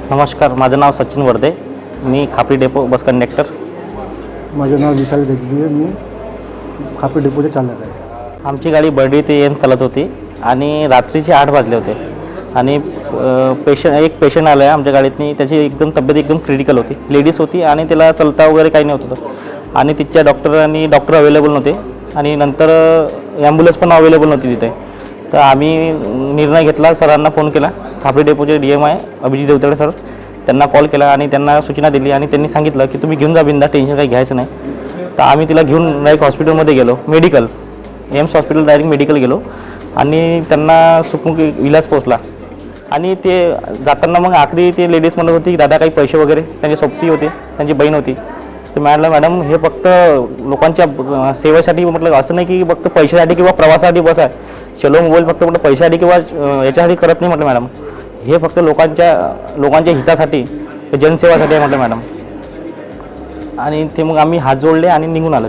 नमस्कार, माझं नाव सचिन वर्दे. मी Khapri depot bus conductor. माझं नाव विशाल गजबी आहे. मी खापरी डेपोचे चालक आहे. आमची गाडी बर्डी ते एम चालत होती आणि रात्रीचे 8 वाजले होते आणि एक पेशंट आला आहे आमच्या गाडीतनी. त्याची एकदम तब्येत एकदम क्रिटिकल होती. लेडीज होती आणि त्याला चलता वगैरे काही नव्हतं आणि तिच्या डॉक्टर अवेलेबल नव्हते आणि नंतर ॲम्ब्युलन्स पण अवेलेबल नव्हती तिथे. तर आम्ही निर्णय घेतला, सरांना फोन केला. खापरी डेपोचे DM आहे अभिजित देवतळे सर, त्यांना कॉल केला आणि त्यांना सूचना दिली आणि त्यांनी सांगितलं की तुम्ही घेऊन जा बिंदा, टेन्शन काही घ्यायचं नाही. तर आम्ही तिला घेऊन डायरेक्ट हॉस्पिटलमध्ये गेलो, medical AIIMS hospital direct medical गेलो आणि त्यांना सुखमुख इलाज पोचला. आणि ते जाताना मग आखरी ते लेडीज म्हणत होती की दादा काही पैसे वगैरे, त्यांची सोबती होते, त्यांची बहीण होती. तर मॅडम हे फक्त लोकांच्या सेवेसाठी, म्हटलं असं नाही की फक्त पैशासाठी किंवा प्रवासासाठी बस आहे. चलो मोबाईल फक्त म्हटलं पैशासाठी किंवा याच्यासाठी करत नाही म्हटलं मॅडम, हे फक्त लोकांच्या हितासाठी, जनसेवासाठी आहे म्हटलं मॅडम. आणि ते मग आम्ही हात जोडले आणि निघून आलो.